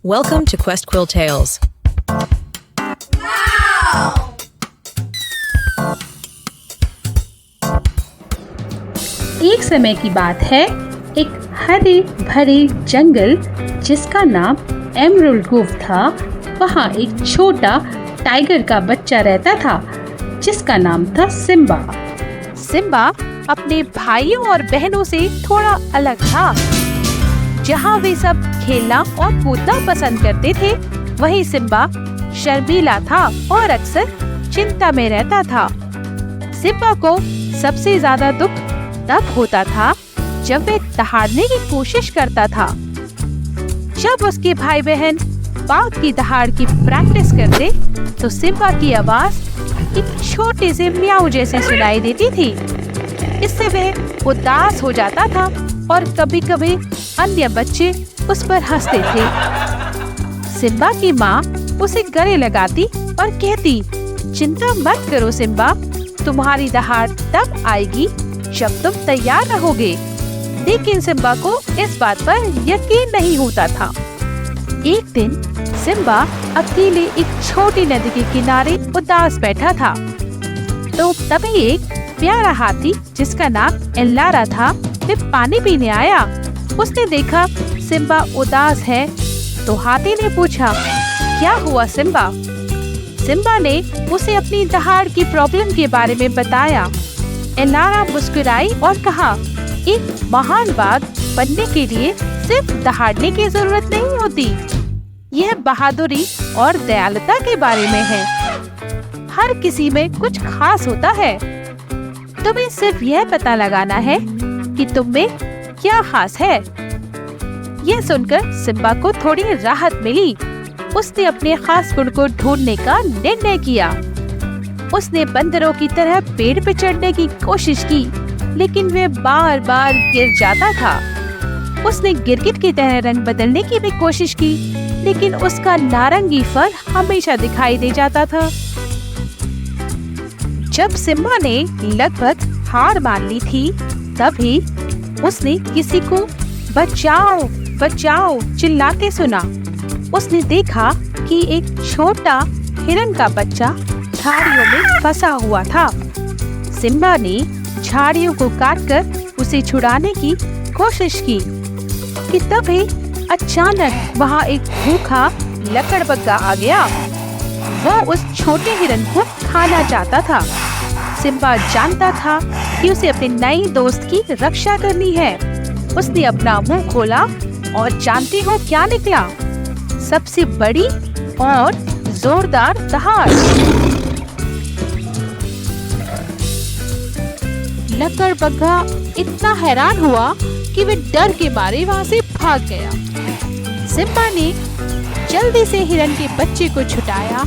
Welcome to Quest Quill Tales. एक समय की बात है, एक हरे भरे जंगल जिसका नाम एमरल्ड ग्रोव था। वहाँ एक छोटा टाइगर का बच्चा रहता था जिसका नाम था सिम्बा। सिम्बा अपने भाइयों और बहनों से थोड़ा अलग था। जहाँ वे सब खेलना और कूदना पसंद करते थे, वहीं सिम्बा शर्मीला था और अक्सर चिंता में रहता था। सिम्बा को सबसे ज्यादा दुख तब होता था जब वह दहाड़ने की कोशिश करता था। जब उसके भाई बहन बाघ की दहाड़ की प्रैक्टिस करते तो सिम्बा की आवाज एक छोटे से म्याऊ जैसी सुनाई देती थी। इससे वह उदास हो जाता था और कभी-कभी अन्य बच्चे उस पर हंसते थे। सिम्बा की माँ उसे गले लगाती और कहती, चिंता मत करो सिम्बा, तुम्हारी दहाड़ तब आएगी जब तुम तैयार रहोगे। लेकिन सिम्बा को इस बात पर यकीन नहीं होता था। एक दिन सिम्बा अकेले एक छोटी नदी के किनारे उदास बैठा था। तो तभी एक प्यारा हाथी जिसका नाम एल्लारा था, वह पानी पीने आया। उसने देखा सिम्बा उदास है तो हाथी ने पूछा, क्या हुआ सिम्बा? सिम्बा ने उसे अपनी दहाड़ की प्रॉब्लम के बारे में बताया। एल्लारा मुस्कुराई और कहा, एक महान बाघ बनने के लिए सिर्फ दहाड़ने की जरूरत नहीं होती, यह बहादुरी और दयालुता के बारे में है। हर किसी में कुछ खास होता है, तुम्हें सिर्फ यह पता लगाना है कि तुम में क्या खास है। यह सुनकर सिम्बा को थोड़ी राहत मिली। उसने अपने खास गुण को ढूंढने का निर्णय किया। उसने बंदरों की तरह पेड़ पे चढ़ने की कोशिश की, लेकिन वह बार बार गिर जाता था। उसने गिरगिट की तरह रंग बदलने की भी कोशिश की, लेकिन उसका नारंगी फर हमेशा दिखाई दे जाता था। जब सिम्बा ने लगभग हार मान ली थी, तभी उसने किसी को बचाओ बचाओ चिल्लाते सुना। उसने देखा कि एक छोटा हिरन का बच्चा झाड़ियों में फंसा हुआ था। सिम्बा ने झाड़ियों को काटकर उसे छुड़ाने की कोशिश की कि तभी अचानक वहाँ एक भूखा लकड़बग्गा आ गया। वह उस छोटे हिरन को खाना चाहता था। सिम्बा जानता था कि उसे अपने नए दोस्त की रक्षा करनी है। उसने अपना मुंह खोला और जानते हो क्या निकला? सबसे बड़ी और जोरदार दहाड़। लकड़बग्गा इतना हैरान हुआ कि वह डर के मारे वहाँ से भाग गया। सिम्बा ने जल्दी से हिरन के बच्चे को छुटाया।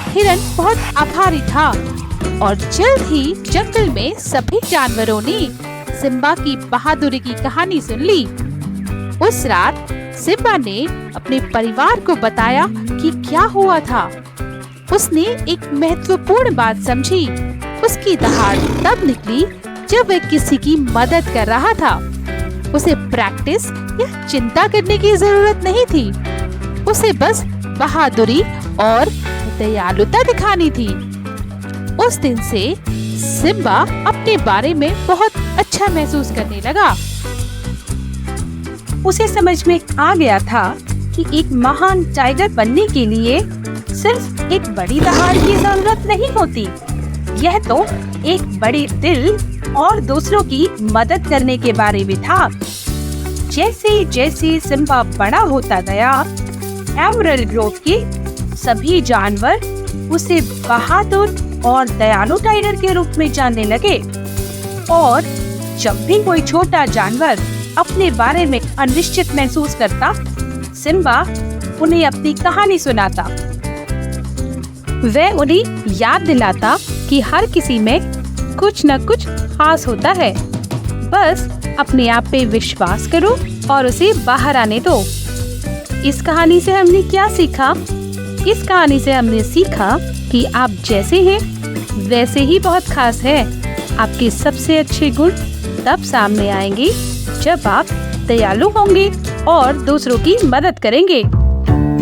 हिरन बहुत आभारी था और जल्द ही जंगल में सभी जानवरों ने सिम्बा की बहादुरी की कहानी सुन ली। उस रात सिम्बा ने अपने परिवार को बताया कि क्या हुआ था। उसने एक महत्वपूर्ण बात समझी। उसकी दहाड़ तब निकली जब वह किसी की मदद कर रहा था। उसे प्रैक्टिस या चिंता करने की जरूरत नहीं थी। उसे बस बहादुरी और दयालुता दिखानी थी। उस दिन से सिम्बा अपने बारे में बहुत अच्छा महसूस करने लगा। उसे समझ में आ गया था कि एक महान टाइगर बनने के लिए सिर्फ एक बड़ी दहाड़ की जरूरत नहीं होती। यह तो एक बड़े दिल और दूसरों की मदद करने के बारे में था। जैसे जैसे सिम्बा बड़ा होता गया, एमरल्ड ग्रोव के सभी जानवर उसे बहादुर और दयालु टाइगर के रूप में जानने लगे। और जब भी कोई छोटा जानवर अपने बारे में अनिश्चित महसूस करता, सिम्बा उन्हें अपनी कहानी सुनाता। वह उन्हें याद दिलाता कि हर किसी में कुछ न कुछ खास होता है। बस अपने आप पे विश्वास करो और उसे बाहर आने दो। इस कहानी से हमने क्या सीखा? इस कहानी से हमने सीखा कि आप जैसे हैं वैसे ही बहुत खास हैं। आपके सबसे अच्छे गुण तब सामने आएंगे जब आप दयालु होंगे और दूसरों की मदद करेंगे।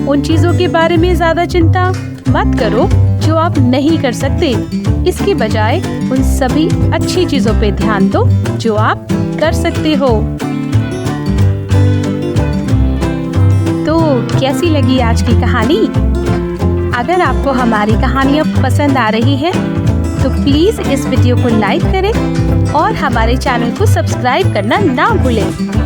उन चीजों के बारे में ज्यादा चिंता मत करो जो आप नहीं कर सकते। इसके बजाय उन सभी अच्छी चीजों पे ध्यान दो जो आप कर सकते हो। तो कैसी लगी आज की कहानी? अगर आपको हमारी कहानियाँ पसंद आ रही हैं, तो प्लीज इस वीडियो को लाइक करें और हमारे चैनल को सब्सक्राइब करना ना भूलें।